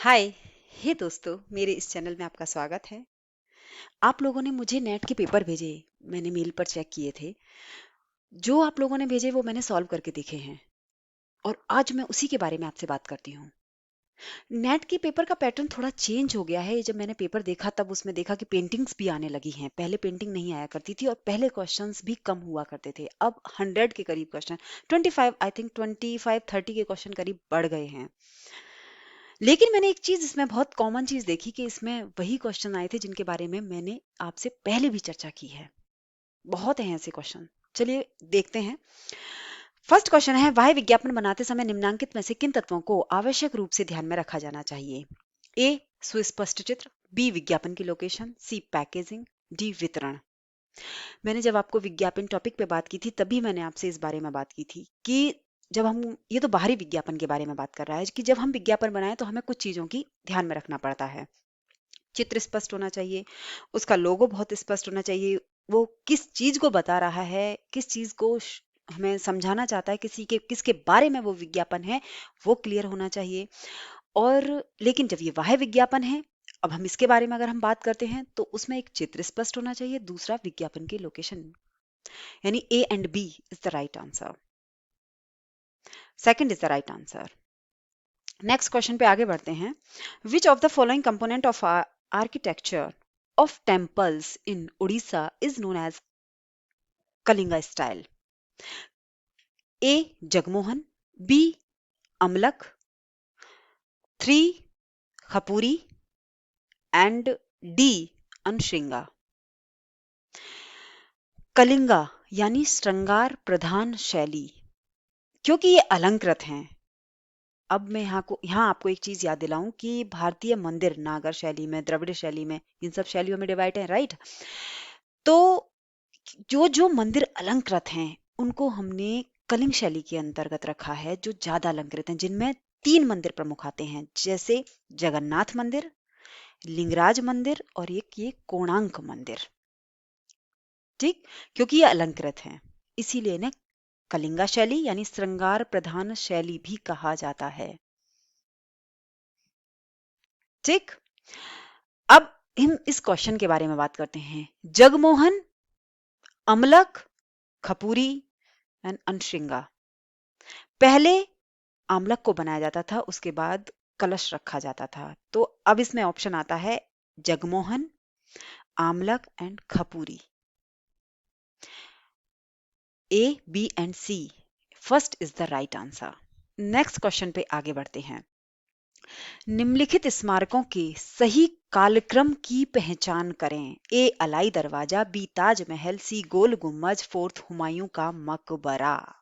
हाय। हे दोस्तों, मेरे इस चैनल में आपका स्वागत है। आप लोगों ने मुझे नेट के पेपर भेजे, मैंने मेल पर चेक किए थे। जो आप लोगों ने भेजे वो मैंने सॉल्व करके देखे हैं और आज मैं उसी के बारे में आपसे बात करती हूँ। नेट के पेपर का पैटर्न थोड़ा चेंज हो गया है। जब मैंने पेपर देखा तब उसमें देखा कि पेंटिंग्स भी आने लगी हैं। पहले पेंटिंग नहीं आया करती थी और पहले क्वेश्चंस भी कम हुआ करते थे। अब 100 के करीब क्वेश्चन, 25 आई थिंक 25-30 के क्वेश्चन करीब बढ़ गए हैं। लेकिन मैंने एक चीज इसमें बहुत कॉमन चीज देखी कि इसमें वही क्वेश्चन आए थे जिनके बारे में मैंने आपसे पहले भी चर्चा की है। बहुत हैं ऐसे क्वेश्चन। चलिए देखते हैं। फर्स्ट क्वेश्चन है, वह विज्ञापन बनाते समय निम्नलिखित में से किन तत्वों को आवश्यक रूप से ध्यान में रखा जाना चाहिए? ए सुस्पष्ट चित्र, बी विज्ञापन की लोकेशन, सी पैकेजिंग, डी वितरण। मैंने जब आपको विज्ञापन टॉपिक पे बात की थी तभी मैंने आपसे इस बारे में बात की थी कि जब हम, ये तो बाहरी विज्ञापन के बारे में बात कर रहा है, कि जब हम विज्ञापन बनाएं तो हमें कुछ चीजों की ध्यान में रखना पड़ता है। चित्र स्पष्ट होना चाहिए, उसका लोगो बहुत स्पष्ट होना चाहिए, वो किस चीज को बता रहा है, किस चीज को हमें समझाना चाहता है, किसके बारे में वो विज्ञापन है, वो क्लियर होना चाहिए। और लेकिन जब ये वाह्य विज्ञापन है, अब हम इसके बारे में अगर हम बात करते हैं तो उसमें एक चित्र स्पष्ट होना चाहिए, दूसरा विज्ञापन की लोकेशन, यानी A and B is the right answer. Second is the right answer. Next question पे आगे बढ़ते हैं। Which of the following component of architecture of temples in Orissa is known as Kalinga style? A Jagamohan, B Amalaka, three Khapuri and D Anashrunga. Kalinga यानी श्रृंगार प्रधान शैली, क्योंकि ये अलंकृत हैं। अब मैं यहाँ आपको एक चीज याद दिलाऊं कि भारतीय मंदिर नागर शैली में, द्रविड़ शैली में, इन सब शैलियों में डिवाइड है, राइट? तो जो जो मंदिर अलंकृत हैं उनको हमने कलिंग शैली के अंतर्गत रखा है, जो ज्यादा अलंकृत हैं, जिनमें 3 मंदिर प्रमुख आते हैं, जैसे जगन्नाथ मंदिर, लिंगराज मंदिर और एक ये कोणार्क मंदिर। ठीक, क्योंकि ये अलंकृत हैं, इसीलिए इन्हें कलिंगा शैली यानी श्रृंगार प्रधान शैली भी कहा जाता है। ठीक, अब हम इस क्वेश्चन के बारे में बात करते हैं। जगमोहन, अमलक, खपूरी एंड अनश्रृंगा। पहले आमलक को बनाया जाता था, उसके बाद कलश रखा जाता था। तो अब इसमें ऑप्शन आता है Jagamohan, Amalaka and Khapuri. A, B and C first is the right answer. Next question पे आगे बढ़ते हैं। निम्नलिखित स्मारकों के सही कालक्रम की पहचान करें। ए अलाई दरवाजा, बी ताजमहल, सी गोल गुम्बज, फोर्थ हुमायूं का मकबरा।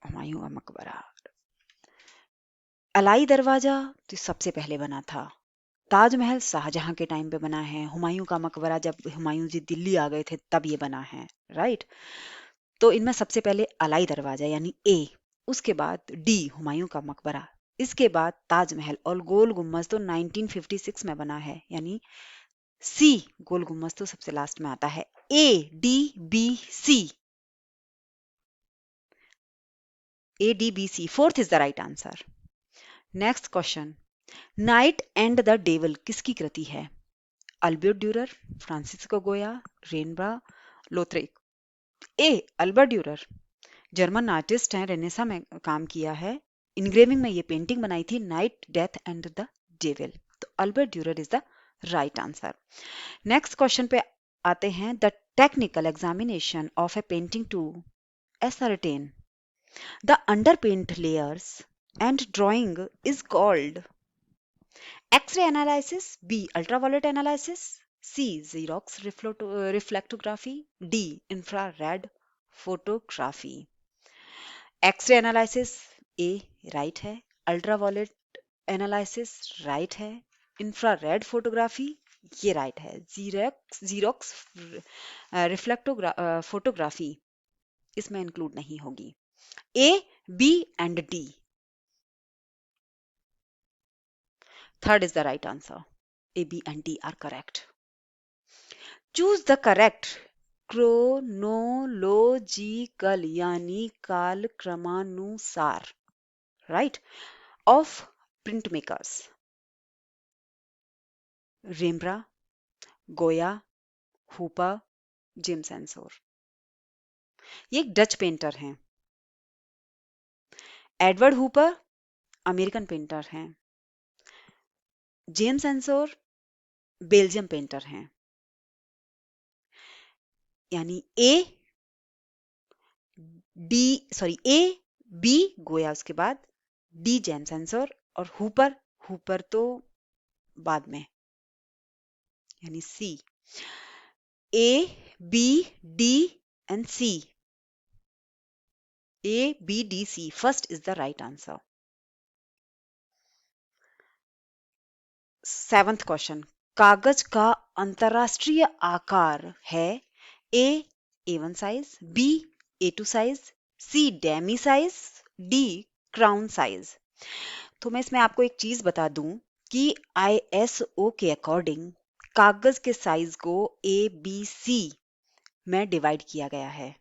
हुमायूं का मकबरा। अलाई दरवाजा तो सबसे पहले बना था, ताजमहल शाहजहां के टाइम पे बना है, हुमायूं का मकबरा जब हुमायूं जी दिल्ली आ गए थे तब ये बना है, राइट? तो इनमें सबसे पहले अलाई दरवाजा यानी ए, उसके बाद डी हुमायूं का मकबरा, इसके बाद ताजमहल, और गोल गुम्बज तो 1956 में बना है, यानी सी गोल गुम्बज तो सबसे लास्ट में आता है। A D B C, A D B C fourth is the right answer. Next question, knight and the devil किसकी कृति है? Albert Durer, Francisco Goya, Rembrandt, Lautrec. A Albert Durer, German artist हैं, Renaissance में काम किया है, engraving में ये पेंटिंग बनाई थी, knight, death and the devil. तो Albert Durer is the right answer. Next question पे आते हैं। The technical examination of a painting to ascertain the underpaint layers and drawing is called X-ray analysis, B ultraviolet analysis, C Xerox reflectography, D infrared photography. X-ray analysis A right है, ultraviolet analysis right है, infrared photography ये right है, xerox photography इसमें include नहीं होगी। A, B and D, third is the right answer. A, B and D are correct. Choose the correct chronological यानी काल क्रमानुसार, right, of print makers, Rembrandt, गोया, हूपर, जेम्स एंसोर। ये एक डच पेंटर हैं। एडवर्ड हूपर अमेरिकन पेंटर हैं। James एंसोर Belgium painter हैं। यानी ए बी गोया, उसके बाद डी जेम्स एंसोर, और हूपर, हूपर तो बाद में, यानी C. A B D and C, A B D C, first is the right answer. 7th question, कागज का अंतरराष्ट्रीय आकार है A A1 size, B A2 size, C demy size, D crown size. तो मैं इसमें आपको एक चीज बता दूं कि ISO के अकॉर्डिंग कागज के साइज को ABC में डिवाइड किया गया है।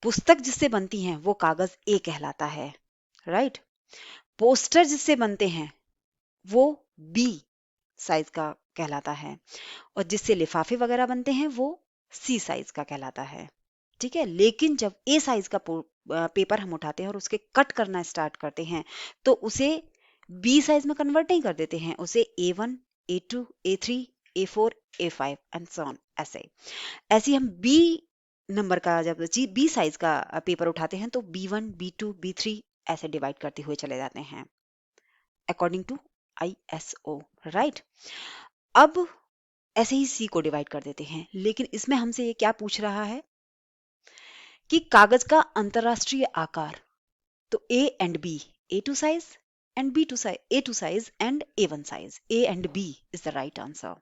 पुस्तक जिससे बनती है वो कागज A कहलाता है, राइट। पोस्टर जिससे बनते हैं वो B साइज का कहलाता है, और जिससे लिफाफे वगैरह बनते हैं वो C साइज का कहलाता है, ठीक है। लेकिन जब A साइज का पेपर हम उठाते हैं और उसके कट करना स्टार्ट करते हैं तो उसे B साइज में कन्वर्ट नहीं कर देते हैं, उसे A1, A2, A3, A4, A5 and so on, ऐसे हम B नंबर का, जब B साइज का पेपर उठाते हैं तो B1, B2, B3 ऐसे डिवाइड करते हुए चले जाते हैं अकॉर्डिंग टू ISO, राइट। अब ऐसे ही C को डिवाइड कर देते हैं, लेकिन इसमें हमसे ये क्या पूछ रहा है कि कागज का अंतरराष्ट्रीय आकार, तो A and B, A2 size and B2 size, A2 size and A1 size, A and B is the right answer,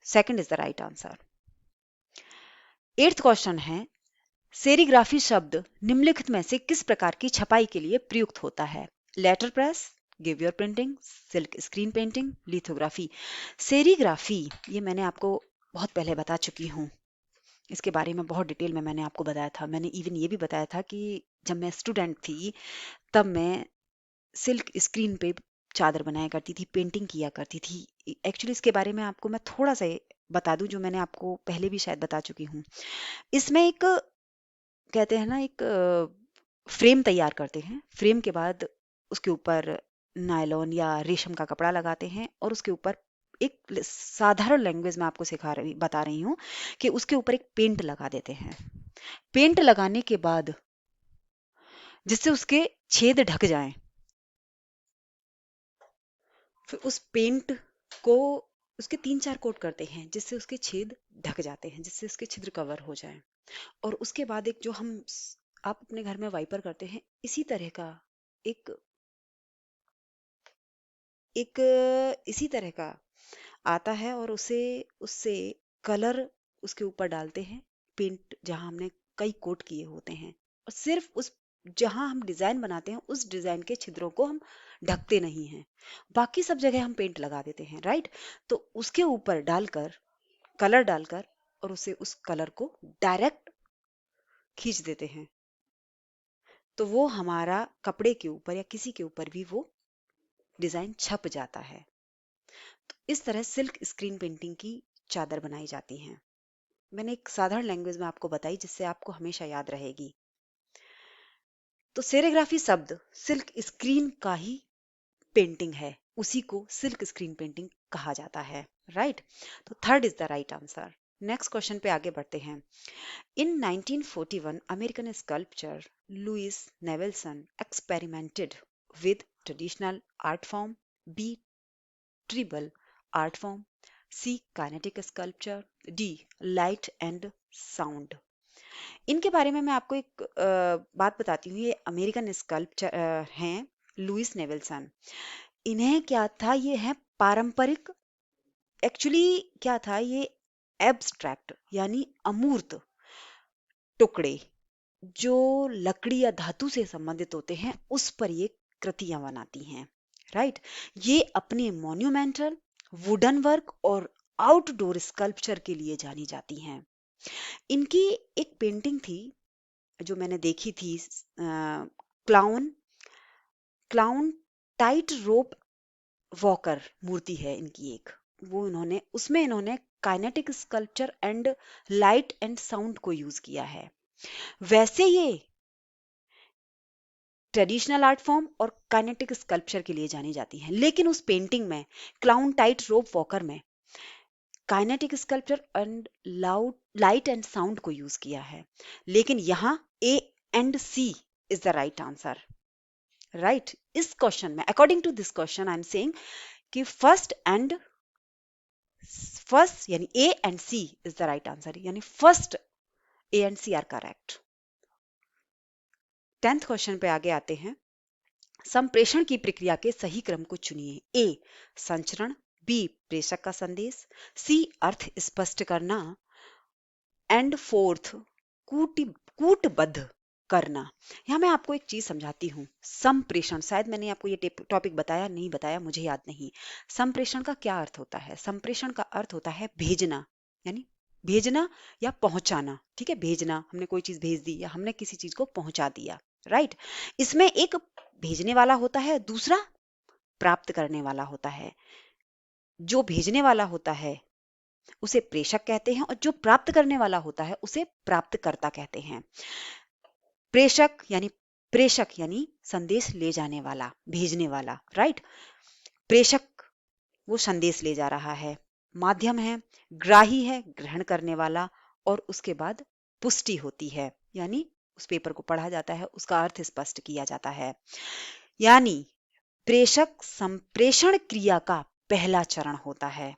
second is the right answer. 8th question है, सेरीग्राफी शब्द निम्नलिखित में से किस प्रकार की छपाई के लिए प्रयुक्त होता है? Letter press, gravure printing, silk screen painting, lithography. Serigraphy ये मैंने आपको बहुत पहले बता चुकी हूँ, इसके बारे में बहुत डिटेल में मैंने आपको बताया था। मैंने इवन ये भी बताया था कि जब मैं स्टूडेंट थी तब मैं सिल्क स्क्रीन पे चादर बनाया करती थी, पेंटिंग किया करती थी। एक्चुअली इसके बारे में आपको मैं थोड़ा सा बता दूं जो मैंने आपको पहले भी शायद बता चुकी हूँ। इसमें एक, कहते हैं ना, एक फ्रेम तैयार करते हैं। फ्रेम के बाद उसके ऊपर नायलॉन या रेशम का कपड़ा लगाते हैं और उसके ऊपर एक साधारण लैंग्वेज में आपको बता रही हूँ कि उसके ऊपर एक पेंट लगा देते हैं। पेंट लगाने के बाद जिससे उसके छेद ढक जाएं, फिर उस पेंट को उसके 3-4 कोट करते हैं जिससे उसके छेद ढक जाते हैं, जिससे उसके छिद्र कवर हो जाएं। और उसके बाद एक जो आप अपने घर में वाइपर करते हैं, इसी तरह का एक एक इसी तरह का आता है, और उसे उससे कलर उसके ऊपर डालते हैं, पेंट जहां हमने कई कोट किए होते हैं, और सिर्फ उस जहां हम डिजाइन बनाते हैं उस डिजाइन के छिद्रों को हम ढकते नहीं हैं, बाकी सब जगह हम पेंट लगा देते हैं, राइट। तो उसके ऊपर डालकर, कलर डालकर, और उसे उस कलर को डायरेक्ट खींच देते हैं, तो वो हमारा कपड़े के ऊपर या किसी के ऊपर भी वो डिजाइन छप जाता है। तो इस तरह सिल्क स्क्रीन पेंटिंग की चादर बनाई जाती हैं। मैंने एक साधारण लैंग्वेज में आपको बताई जिससे आपको हमेशा याद रहेगी। तो सेरेग्राफी शब्द सिल्क स्क्रीन का ही पेंटिंग है, उसी को सिल्क स्क्रीन पेंटिंग कहा जाता है, राइट। तो third is the right answer. Next question पे आगे बढ़ते हैं। In 1941 American sculpture Louise Nevelson experimented with traditional art form, B tribal art form, C kinetic sculpture, D light and sound. इनके बारे में मैं आपको एक बात बताती हूँ। ये अमेरिकन स्कल्पचर हैं, लुइस नेवेल्सन। इन्हें क्या था, ये है पारंपरिक, एक्चुअली क्या था, ये एब्स्ट्रैक्ट यानी अमूर्त टुकड़े जो लकड़ी या धातु से संबंधित होते हैं उस पर ये कृतियां बनाती हैं, राइट। ये अपने मॉन्यूमेंटल, वुडन वर्क और आउटडोर स्कल्पचर के लिए जानी जाती हैं। इनकी एक पेंटिंग थी जो मैंने देखी थी, clown clown tight rope walker मूर्ति है इनकी एक, वो इन्होंने उसमें इन्होंने kinetic sculpture and light and sound को यूज किया है। वैसे ये ट्रेडिशनल आर्ट फॉर्म और काइनेटिक स्कल्पचर के लिए जानी जाती हैं, लेकिन उस पेंटिंग में क्लाउन टाइट रोप वॉकर में kinetic sculpture and light and sound को यूज किया है। लेकिन यहाँ A and C is the right answer. Right, इस क्वेश्चन में according to this question I am saying कि फर्स्ट यानी A and C is the right answer, यानी first A and C are correct. 10th question पे आगे आते हैं। संप्रेषण की प्रक्रिया के सही क्रम को चुनिए। ए संचरण, बी प्रेषक का संदेश, सी अर्थ स्पष्ट करना, एंड फोर्थ कूटबद्ध करना। यहां मैं आपको एक चीज समझाती हूँ। संप्रेषण, शायद मैंने आपको ये टॉपिक बताया नहीं बताया मुझे याद नहीं। संप्रेषण का क्या अर्थ होता है? संप्रेषण का अर्थ होता है भेजना, यानी भेजना या पहुंचाना। ठीक है, भेजना, हमने कोई चीज भेज दी या हमने किसी चीज को पहुंचा दिया। राइट, इसमें एक भेजने वाला होता है, दूसरा प्राप्त करने वाला होता है। जो भेजने वाला होता है उसे प्रेषक कहते हैं और जो प्राप्त करने वाला होता है उसे प्राप्तकर्ता कहते हैं। प्रेषक यानी संदेश ले जाने वाला, भेजने वाला। राइट, प्रेषक वो संदेश ले जा रहा है, माध्यम है, ग्राही है ग्रहण करने वाला, और उसके बाद पुष्टि होती है, यानी उस पेपर को पढ़ा जाता है, उसका अर्थ स्पष्ट किया जाता है। यानी प्रेषक संप्रेषण क्रिया का पहला चरण होता है,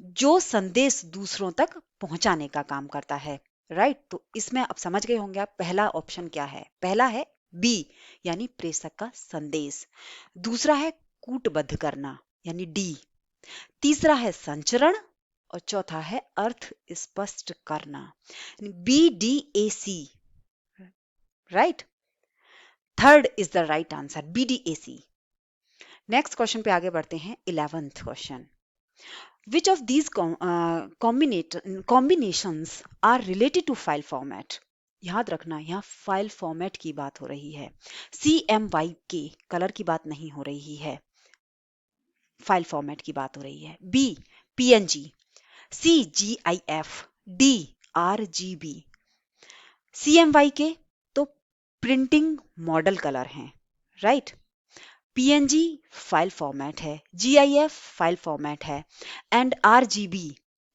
जो संदेश दूसरों तक पहुंचाने का काम करता है। राइट, तो इसमें अब समझ गए होंगे आप पहला ऑप्शन क्या है। पहला है बी, यानी प्रेषक का संदेश। दूसरा है कूटबद्ध करना, यानी डी। तीसरा है संचरण, और चौथा है अर्थ स्पष्ट करना, B D A C. Right, third is the right answer, B D A C. Next question पे आगे बढ़ते हैं। 11th question, Which of these combinations are related to file format? याद रखना, यहाँ फाइल फॉर्मेट की बात हो रही है। CMYK कलर की बात नहीं हो रही है, फाइल फॉर्मेट की बात हो रही है। B PNG, C GIF, D RGB। CMYK तो प्रिंटिंग मॉडल कलर हैं। राइट, PNG फाइल फॉर्मेट है, GIF फाइल फॉर्मेट है, एंड RGB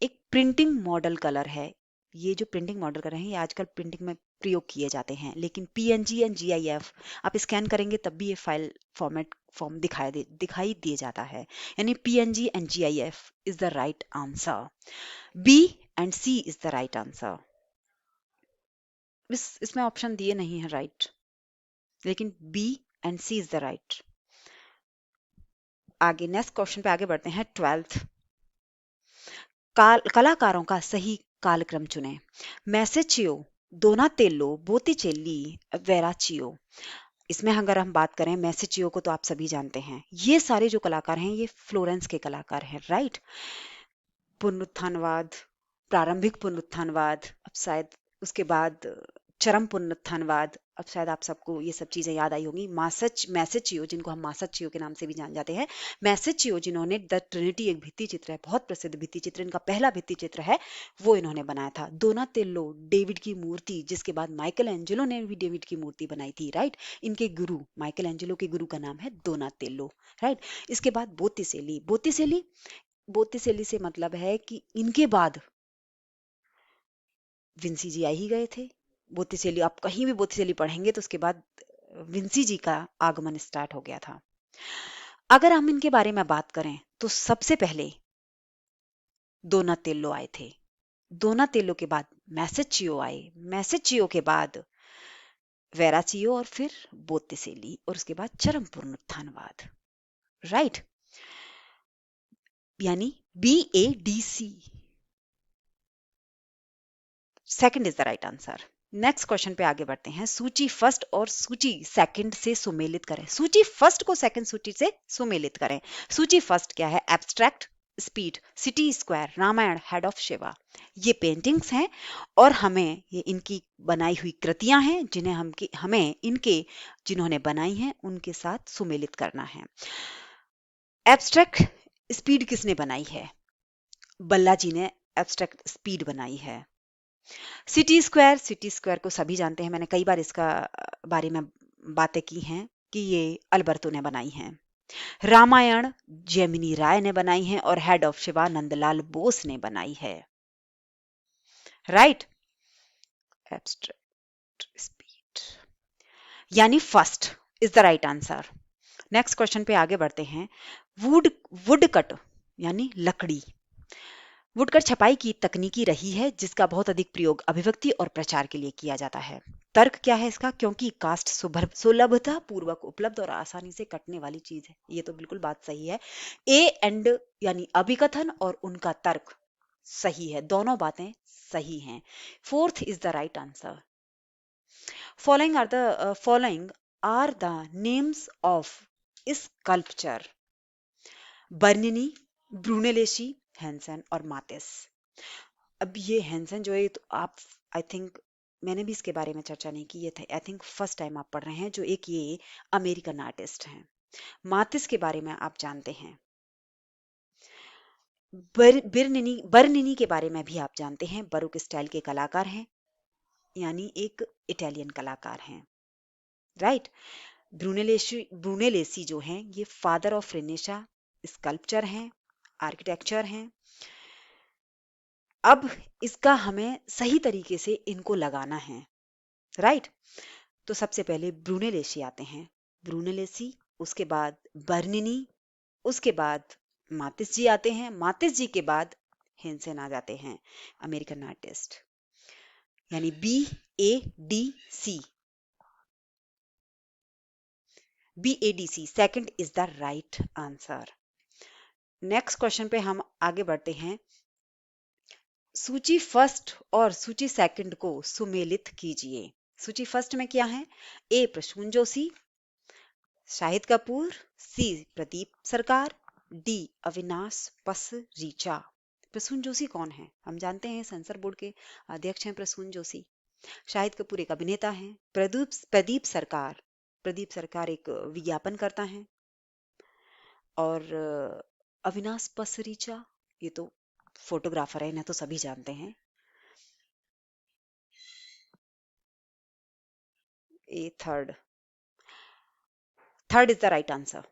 एक प्रिंटिंग मॉडल कलर है। ये जो प्रिंटिंग मॉडल कलर हैं ये आजकल प्रिंटिंग में प्रयोग किए जाते हैं, लेकिन PNG एंड GIF आप स्कैन करेंगे तब भी ये फाइल फॉर्म दिखाई दिए जाता है, यानी PNG and GIF is the right answer. B and C is the right answer. इसमें ऑप्शन दिए नहीं है राइट, लेकिन B and C is the right. आगे नेक्स्ट क्वेश्चन पे आगे बढ़ते हैं। 12th, कलाकारों का सही कालक्रम चुने। मैसेचियो, दोनातेल्लो, बोत्तिचेल्ली, वेराचियो। इसमें अगर हम बात करें मैसेचियो को तो आप सभी जानते हैं, ये सारे जो कलाकार हैं ये फ्लोरेंस के कलाकार हैं। राइट, पुनरुत्थानवाद, प्रारंभिक पुनरुत्थानवाद, अब शायद उसके बाद चरम पुनरुत्थानवाद, अब शायद आप सबको ये सब चीजें याद आई होंगी। मैसेचियो, जिनको हम मासाचियो के नाम से भी जान जाते हैं, मैसेचियो जिन्होंने द ट्रिनिटी एक भित्ति चित्र है, बहुत प्रसिद्ध भित्ति चित्र, इनका पहला भित्ति चित्र है, वो इन्होंने बनाया था। दोनातेल्लो डेविड की मूर्ति, जिसके बाद माइकल एंजेलो ने भी डेविड की मूर्ति बनाई थी। राइट, इनके गुरु माइकल एंजेलो के गुरु का नाम है दोनातेल्लो। राइट, इसके बाद बोत्तिचेल्ली से मतलब है कि इनके बाद विंसी जी आ ही गए थे। बोत्तिचेल्ली, आप कहीं भी बोत्तिचेल्ली पढ़ेंगे तो उसके बाद विंसी जी का आगमन स्टार्ट हो गया था। अगर हम इनके बारे में बात करें तो सबसे पहले दोनातेल्लो आए थे, दोनातेल्लो के बाद मैसेचियो आए, मैसेचियो के बाद वेराचियो, और फिर बोत्तिचेल्ली, और उसके बाद चरम पुनरुत्थानवाद। राइट, यानी BADC second is the right answer. Next question पे आगे बढ़ते हैं। सूची फर्स्ट और सूची सेकंड से सुमेलित करें। सूची फर्स्ट को सेकंड सूची से सुमेलित करें। सूची फर्स्ट क्या है? Abstract, speed, city square, Ramayana, head of Shiva, ये पेंटिंग्स हैं और हमें ये इनकी बनाई हुई कृतियां हैं जिन्हें हमें इनके जिन्होंने बनाई हैं उनके साथ सुमेलित करना है। एब्स्ट्रैक्ट स्पीड किसने बनाई है? बल्ला जी ने एब्स्ट्रैक्ट स्पीड बनाई है। सिटी स्क्वायर को सभी जानते हैं, मैंने कई बार इसका बारे में बातें की हैं कि ये अल्बर्टो ने बनाई हैं। रामायण जेमिनी राय ने बनाई है और हेड ऑफ शिवा नंदलाल बोस ने बनाई है। राइट, एब्स्ट्रैक्ट स्पीड यानी first is the right answer. Next question पे आगे बढ़ते हैं। वुड वुड कट यानी लकड़ी, वुडकट छपाई की तकनीकी रही है जिसका बहुत अधिक प्रयोग अभिव्यक्ति और प्रचार के लिए किया जाता है। तर्क क्या है इसका? क्योंकि कास्ट सुलभता पूर्वक उपलब्ध और आसानी से कटने वाली चीज है। ये तो बिल्कुल बात सही है। ए एंड यानी अभिकथन और उनका तर्क सही है, दोनों बातें सही हैं। Fourth is the right answer. Following are the names of sculpture: Bernini, Brunelleschi, Hanson और मातिस। अब ये हैंसन जो है तो आप, आई थिंक मैंने भी इसके बारे में चर्चा नहीं की, ये था आई थिंक फर्स्ट टाइम आप पढ़ रहे हैं, जो एक ये अमेरिकन आर्टिस्ट हैं। मातिस के बारे में आप जानते हैं। बर्निनी के बारे में भी आप जानते हैं, बरोक स्टाइल के कलाकार हैं, यानी एक इटालियन कलाकार हैं। राइट। ब्रूनेलेसी जो हैं ये फादर ऑफ रेनेसा स्कल्पचर हैं, आर्किटेक्चर हैं। अब इसका हमें सही तरीके से इनको लगाना है। राइट। तो सबसे पहले ब्रूनेलेसी आते हैं, ब्रूनेलेसी, उसके बाद बर्निनी, उसके बाद मातिस जी आते हैं, मातिस जी के बाद हेंसन आ जाते हैं, अमेरिकन आर्टिस्ट, यानी BADC। BADC second is the right answer. Next question पे हम आगे बढ़ते हैं। सूची फर्स्ट और सूची सेकंड को सुमेलित कीजिए। सूची फर्स्ट में क्या है? ए प्रसून जोशी, शाहिद कपूर, सी प्रदीप सरकार, डी अविनाश पसरीचा। प्रसून जोशी कौन है? हम जानते हैं सेंसर बोर्ड के अध्यक्ष हैं प्रसून जोशी। शाहिद कपूर एक अभिनेता हैं। प्रदीप सरकार एक विज्ञापन करता है। और अविनाश पसरीचा ये तो फोटोग्राफर है, इन्हें तो सभी जानते हैं। A third is the right answer.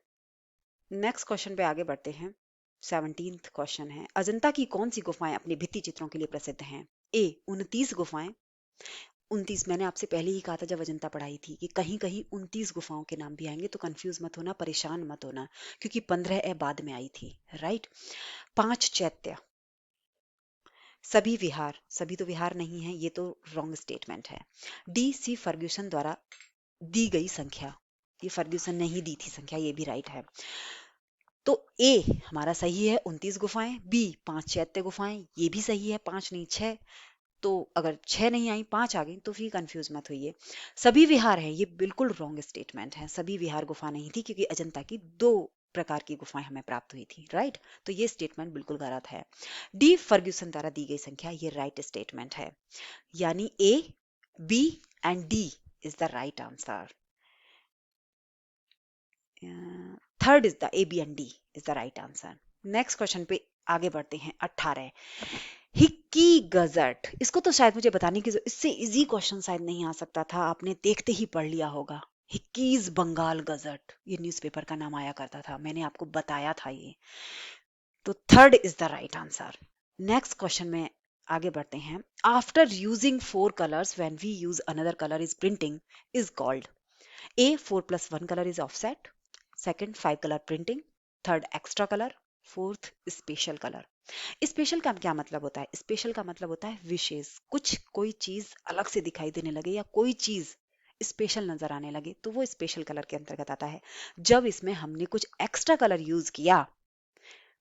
Next question पे आगे बढ़ते हैं। 17th क्वेश्चन है, अजंता की कौन सी गुफाएं अपने भित्ति चित्रों के लिए प्रसिद्ध हैं? ए 29 गुफाएं। 29 मैंने आपसे पहले ही कहा था जब अजंता पढ़ाई थी कि कहीं कहीं 29 गुफाओं के नाम भी आएंगे, तो कंफ्यूज मत होना, परेशान मत होना, क्योंकि 15 बाद में आई थी। राइट। 5 चैत्य, सभी विहार, सभी तो विहार नहीं है, ये तो रॉन्ग स्टेटमेंट है। डी सी फर्ग्यूसन द्वारा दी गई संख्या, ये फर्ग्यूसन ने ही दी थी संख्या, ये भी राइट है। तो ए हमारा सही है 29 गुफाएं, बी 5 चैत्य गुफाएं, ये भी सही है, 5 नहीं 6। तो अगर 6 नहीं आई 5 आ गई तो फिर कंफ्यूज मत होइए। सभी विहार है, ये बिल्कुल रॉन्ग स्टेटमेंट है, सभी विहार गुफा नहीं थी, क्योंकि अजंता की 2 प्रकार की गुफाएं हमें प्राप्त हुई थी। राइट। तो ये स्टेटमेंट बिल्कुल गलत है। डी फर्ग्यूसन द्वारा दी गई संख्या, ये राइट स्टेटमेंट है, यानी A B and D is the right answer. Third is the A B and D is the right answer. Next question पे आगे बढ़ते हैं। 18 हिक्की गजट, इसको तो शायद मुझे बताने की इससे इजी क्वेश्चन शायद नहीं आ सकता था, आपने देखते ही पढ़ लिया होगा। हिक्कीज बंगाल गजट, ये न्यूज़पेपर का नाम आया करता था, मैंने आपको बताया था ये। तो third is the right answer. Next question में आगे बढ़ते हैं। After using 4 colours when we use another colour is printing is called: A 4+1 color is offset, second 5 color printing, third extra color, fourth special color। Special का क्या मतलब होता है? Special का मतलब होता है विशेष, कुछ कोई चीज अलग से दिखाई देने लगे या कोई चीज स्पेशल नजर आने लगे तो वो स्पेशल कलर के अंतर्गत आता है। जब इसमें हमने कुछ एक्स्ट्रा कलर यूज किया,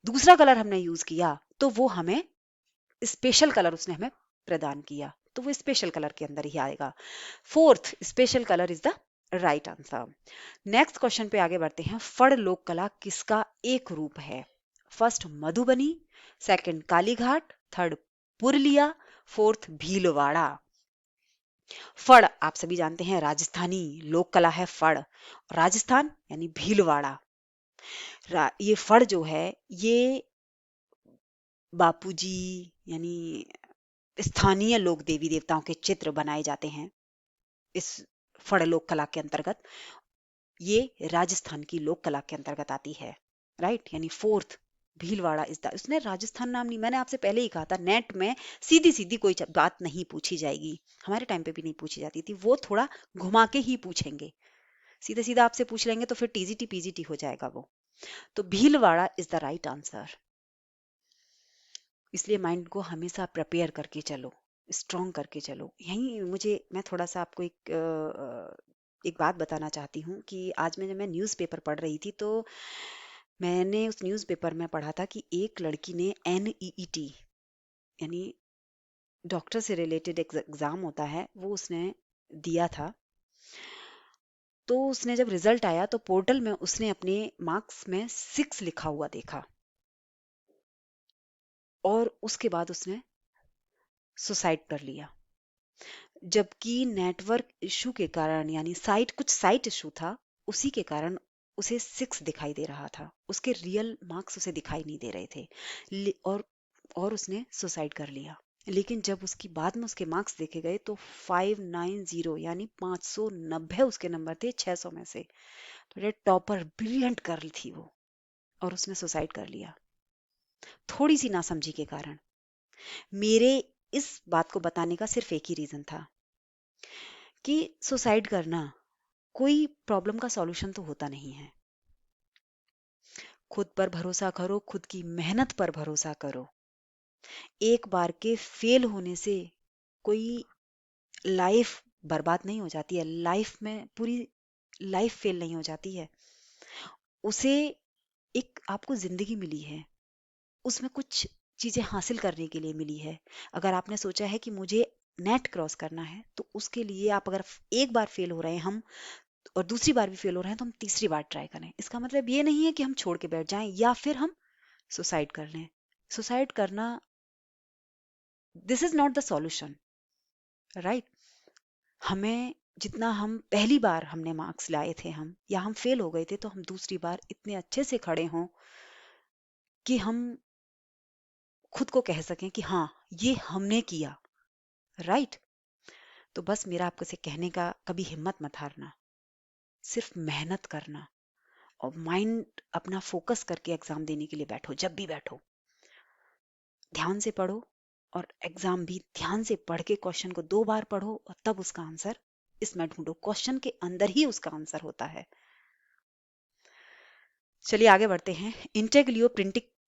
दूसरा कलर हमने यूज किया, तो वो हमें स्पेशल कलर उसने हमें प्रदान किया, तो वो स्पेशल कलर के अंदर ही आएगा। Fourth special colour is the right answer. Next question पे आगे बढ़ते हैं। फड़ लोक कला किसका एक रूप है? First Madhubani, second Kalighat, third Purulia, fourth Bhilwara. फड़ आप सभी जानते हैं राजस्थानी लोक कला है फड़। राजस्थान यानी भीलवाड़ा। ये फड़ जो है ये बापूजी यानी स्थानीय लोक देवी देवताओं के चित्र बनाए जाते हैं इस फड़ लोक कला के अंतर्गत। ये राजस्थान की लोक कला के अंतर्गत आती है, राइट। यानी फोर्थ भीलवाड़ा इज द, उसने राजस्थान नाम नहीं, मैंने आपसे पहले ही कहा था नेट में सीधी सीधी कोई बात नहीं पूछी जाएगी, हमारे टाइम पे भी नहीं पूछी जाती थी, वो थोड़ा घुमा के ही पूछेंगे। सीधा सीधा आपसे पूछ लेंगे तो फिर टीजीटी पीजीटी हो जाएगा वो। तो Bhilwara is the right answer. इसलिए माइंड को हमेशा प्रिपेयर करके चलो, स्ट्रॉन्ग करके चलो। यही मैं थोड़ा सा आपको एक बात बताना चाहती हूँ कि आज जब मैं न्यूज़पेपर पढ़ रही थी तो मैंने उस न्यूज़पेपर में पढ़ा था कि एक लड़की ने NEET यानी डॉक्टर से रिलेटेड एग्जाम होता है वो उसने दिया था। तो उसने जब रिजल्ट आया तो पोर्टल में उसने अपने मार्क्स में 6 लिखा हुआ देखा और उसके बाद उसने सुसाइड कर लिया। जबकि नेटवर्क इशू के कारण यानी कुछ साइट इशू था, उसी के कारण उसे 6 दिखाई दे रहा था, उसके रियल मार्क्स उसे दिखाई नहीं दे रहे थे। और उसने सुसाइड कर लिया। लेकिन जब उसकी बाद में उसके मार्क्स देखे गए तो 590 यानी 590 उसके नंबर थे 600 में से। तो ये टॉपर ब्रिलियंट गर्ल थी वो, और उसने सुसाइड कर लिया थोड़ी सी नासमझी के कारण। मेरे इस बात को बताने का सिर्फ एक ही रीजन था कि सुसाइड करना कोई प्रॉब्लम का सॉल्यूशन तो होता नहीं है। खुद पर भरोसा करो, खुद की मेहनत पर भरोसा करो। एक बार के फेल होने से कोई लाइफ बर्बाद नहीं हो जाती है, लाइफ में पूरी लाइफ फेल नहीं हो जाती है। उसे एक आपको जिंदगी मिली है, उसमें कुछ चीजें हासिल करने के लिए मिली है। अगर आपने सोचा है कि मुझे नेट क्रॉस करना है तो उसके लिए आप अगर एक बार फेल हो रहे हैं हम और दूसरी बार भी फेल हो रहे हैं तो हम तीसरी बार ट्राई करें। इसका मतलब ये नहीं है कि हम छोड़ के बैठ जाएं या फिर हम सुसाइड कर लें। सुसाइड करना this is not the solution, right. हमें जितना हम पहली बार हमने मार्क्स लाए थे हम या हम फेल हो गए थे तो हम दूसरी बार इतने अच्छे से खड़े हों कि हम खुद को कह सकें कि हाँ ये हमने किया, राइट। तो बस मेरा आपको से कहने का, कभी हिम्मत मत हारना, सिर्फ मेहनत करना और माइंड अपना फोकस करके एग्जाम देने के लिए बैठो। जब भी बैठो ध्यान से पढ़ो और एग्जाम भी ध्यान से पढ़ के क्वेश्चन को 2 बार पढ़ो और तब उसका आंसर इसमें ढूंढो। क्वेश्चन के अंदर ही उसका आंसर होता है। चलिए आगे बढ़ते हैं। इंटेग्लियो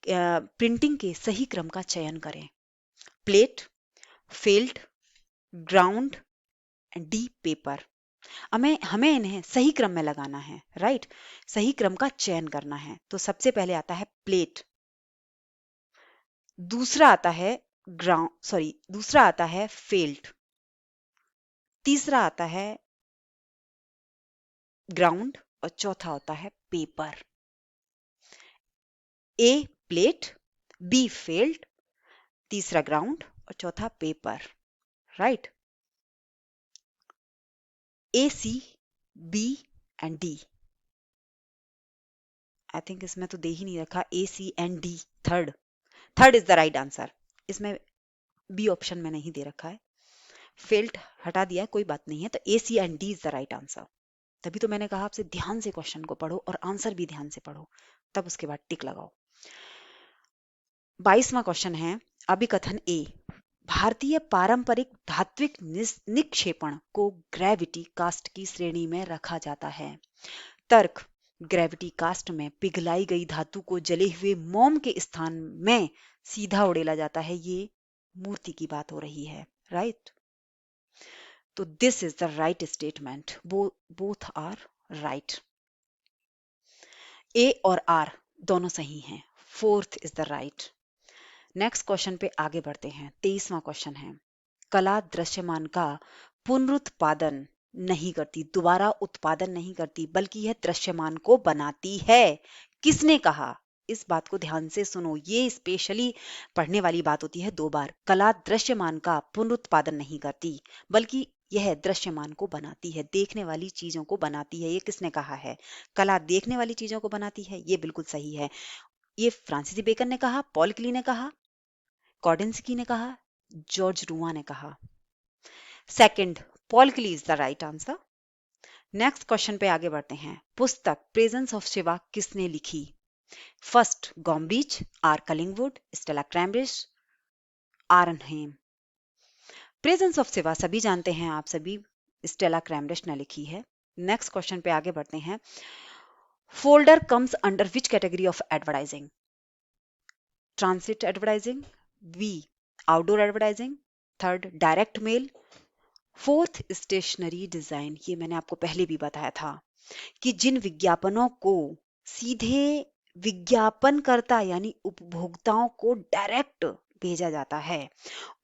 प्रिंटिंग के सही क्रम का चयन करें। Plate, failed, ground, D paper. हमें इन्हें सही क्रम में लगाना है, राइट। सही क्रम का चयन करना है। तो सबसे पहले आता है प्लेट, दूसरा आता है दूसरा आता है फेल्ड, तीसरा आता है ग्राउंड और चौथा होता है paper. A plate, B felt, तीसरा ग्राउंड और चौथा paper, right. A, C, B and D. I think इसमें तो दे ही नहीं रखा, A, C and D. Third is the right answer. इसमें बी ऑप्शन में नहीं दे रखा है, फेल्ड हटा दिया है, कोई बात नहीं है। तो A, C and D is the right answer. तभी तो मैंने कहा आपसे ध्यान से क्वेश्चन को पढ़ो और आंसर भी ध्यान से पढ़ो, तब उसके बाद टिक लगाओ। 22वां क्वेश्चन है अभिकथन ए। भारतीय पारंपरिक धात्विक निक्षेपण को ग्रेविटी कास्ट की श्रेणी में रखा जाता है। तर्क, ग्रेविटी कास्ट में पिघलाई गई धातु को जले हुए मोम के स्थान में सीधा उड़ेला जाता है। ये मूर्ति की बात हो रही है, राइट। तो this is the right statement, both are right. A और आर दोनों सही हैं, fourth is the right. Next question पे आगे बढ़ते हैं। 23वां क्वेश्चन है कला दृश्यमान का पुनरुत्पादन नहीं करती, दोबारा उत्पादन नहीं करती, बल्कि यह दृश्यमान को बनाती है। किसने कहा? इस बात को ध्यान से सुनो, ये स्पेशली पढ़ने वाली बात होती है 2 बार। कला दृश्यमान का पुनरुत्पादन नहीं करती, बल्कि यह दृश्यमान को बनाती है, देखने वाली चीजों को बनाती है। ये किसने कहा है? कला देखने वाली चीजों को बनाती है, ये बिल्कुल सही है। ये फ्रांसिस बेकन ने कहा, पॉल क्ली ने कहा, कॉर्डिंस्की ने कहा, जॉर्ज रूआ ने कहा। सेकंड, पॉल क्ली is the right answer. Next question पे आगे बढ़ते हैं। पुस्तक प्रेजेंस ऑफ शिवा किसने लिखी? First Gombrich, R Collingwood, Stella Kramrisch, Arnheim. Presence of Shiva सभी जानते हैं, आप सभी, स्टेला क्रैम्ब्रिज ने लिखी है। नेक्स्ट क्वेश्चन पे आगे बढ़ते हैं। Folder comes under which category of advertising? Transit advertising, B outdoor advertising, third direct mail, fourth stationery design. ये मैंने आपको पहले भी बताया था कि जिन विज्ञापनों को सीधे विज्ञापनकर्ता यानी उपभोक्ताओं को डायरेक्ट भेजा जाता है,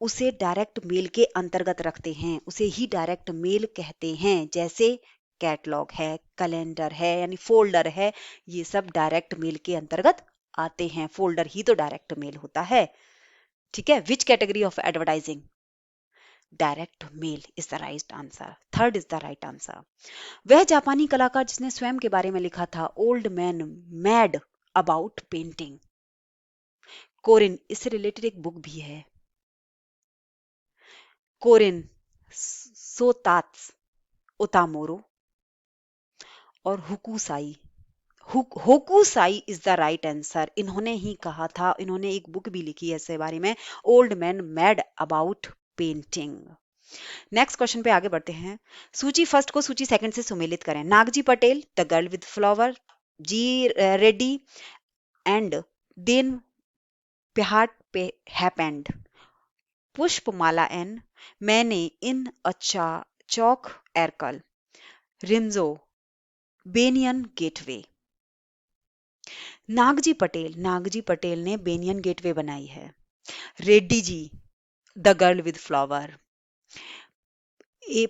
उसे डायरेक्ट मेल के अंतर्गत रखते हैं, उसे ही डायरेक्ट मेल कहते हैं। जैसे कैटलॉग है, कैलेंडर है, यानी फोल्डर है, ये सब डायरेक्ट मेल के अंतर्गत आते हैं। फोल्डर ही तो डायरेक्ट मेल होता है। ठीक है, which category of advertising? Direct mail is the right answer. Third is the right answer. वह जापानी कलाकार जिसने स्वयं के बारे में लिखा था, old man mad about painting. Korin, इससे रिलेटेड एक बुक भी है, कोरिन सोतात्स ओतामोरो और Hokusai. Hokusai is the right answer. इन्होंने ही कहा था, इन्होंने एक बुक भी लिखी है इसके बारे में, old man mad about painting. Next question पे आगे बढ़ते हैं। सूची फर्स्ट को सूची सेकंड से सुमेलित करें। Nagji Patel, the girl with flower, G Reddy and then प्याहाट पे हैपेंड, पुष्पमाला एन, मैंने इन अच्छा चौक एरकल, रिम्जो, बेनियन गेटवे। नागजी पटेल ने बेनियन गेटवे बनाई है। Reddy G, the girl with flower. A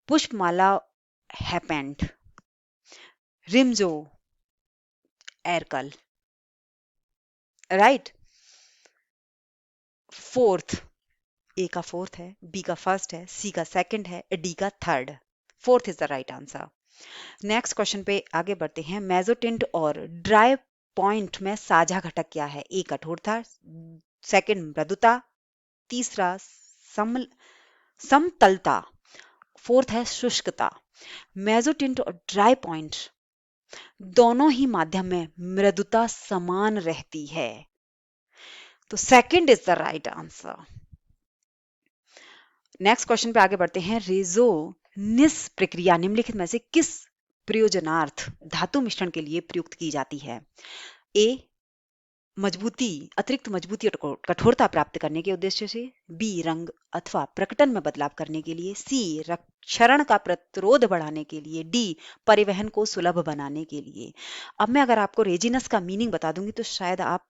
Pushpamala happened, रिम्जो एरकल। राइट। फोर्थ, ए का फोर्थ है, बी का फर्स्ट है, सी का सेकंड है, डी का third. Fourth is the right answer. Next question पे आगे बढ़ते हैं। मेजोटिंट और ड्राई पॉइंट में साझा घटक क्या है? ए कठोरता, सेकंड मृदुता, तीसरा समतलता, फोर्थ है शुष्कता। मेजोटिंट और ड्राई पॉइंट दोनों ही माध्यम में मृदुता समान रहती है, तो second is the right answer. Next question पे आगे बढ़ते हैं। रेजोनिस प्रक्रिया निम्नलिखित में से किस प्रयोजनार्थ धातु मिश्रण के लिए प्रयुक्त की जाती है? ए अतिरिक्त मजबूती और कठोरता प्राप्त करने के उद्देश्य से, बी रंग अथवा प्रकटन में बदलाव करने के लिए, सी क्षरण का प्रतिरोध बढ़ाने के लिए, डी परिवहन को सुलभ बनाने के लिए। अब मैं अगर आपको रेजिनस का मीनिंग बता दूंगी तो शायद आप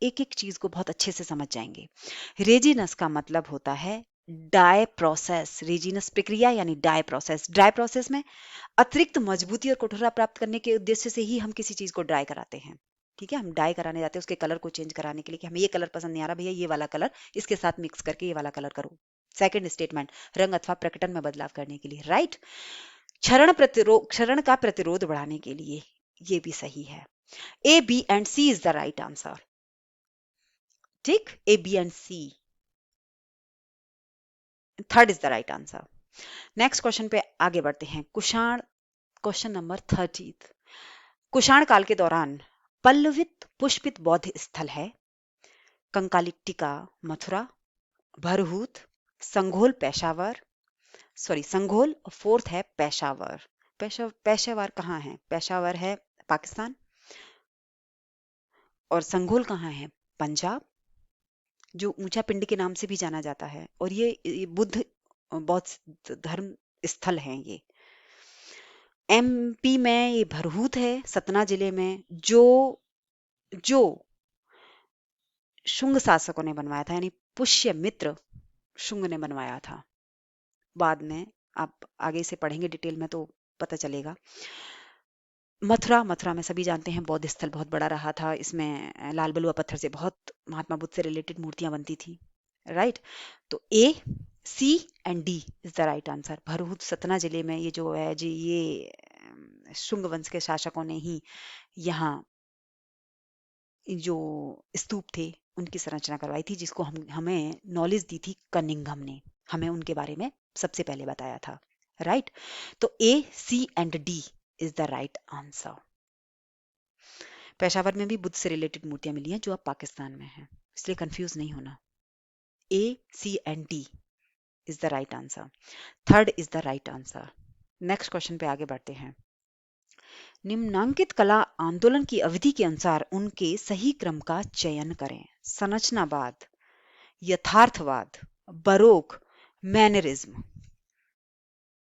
एक एक चीज को बहुत अच्छे से समझ जाएंगे। रेजिनस का मतलब होता है डाई प्रोसेस। रेजिनस प्रक्रिया यानी डाई प्रोसेस। ड्राई प्रोसेस में अतिरिक्त मजबूती और कठोरता प्राप्त करने के उद्देश्य से ही हम किसी चीज को ड्राई कराते हैं। ठीक है, हम डाई कराने जाते हैं उसके कलर को चेंज कराने के लिए कि हमें ये कलर पसंद नहीं आ रहा भैया, ये वाला कलर इसके साथ मिक्स करके ये वाला कलर करो। सेकंड स्टेटमेंट, रंग अथवा प्रकटन में बदलाव करने के लिए। राइट। क्षरण का प्रतिरोध बढ़ाने के लिए, ये भी सही है। A B and C is the right answer. ठीक, A B and C, third is the right answer. Next question पे आगे बढ़ते हैं। Kushan, question number 30। कुषाण काल के दौरान पल्लवित पुष्पित बौद्ध स्थल है कंकालिटिका मथुरा, भरहूत, संघोल पेशावर, संघोल, फोर्थ है पेशावर। पेशावर कहाँ है? पेशावर है पाकिस्तान, और संघोल कहाँ है? पंजाब, जो ऊंचा पिंड के नाम से भी जाना जाता है, और ये बुद्ध बौद्ध धर्म स्थल हैं ये। एमपी में ये भरहूत है, सतना जिले में, जो जो शुंग शासकों ने बनवाया था, यानी पुष्यमित्र शुंग ने बनवाया था। बाद में आप आगे से पढ़ेंगे डिटेल में तो पता चलेगा। मथुरा में सभी जानते हैं बौद्ध स्थल बहुत बड़ा रहा था। इसमें लाल बलुआ पत्थर से बहुत महात्मा बुद्ध से रिलेटेड मूर्तियां बनती थी, राइट। तो A, C and D is the right answer. Bharuch Satna जिले में ये जो है जी, ये शुंग वंश के शासकों ने ही यहाँ जो स्तूप थे उनकी संरचना करवाई थी, जिसको हमें नॉलेज दी थी कनिंघम ने, हमें उनके बारे में सबसे पहले बताया था, राइट। तो A, C and D is the right answer. Peshawar में भी बुद्ध से रिलेटेड मूर्तियां मिली हैं जो अब पाकिस्तान में हैं, इसलिए कंफ्यूज नहीं होना। A, C and D is the right answer. Third is the right answer. Next question पे आगे बढ़ते हैं। निम्नांकित कला आंदोलन की अवधि के अनुसार उनके सही क्रम का चयन करें। संरचनावाद, यथार्थवाद, बरोक, मैनरिज्म।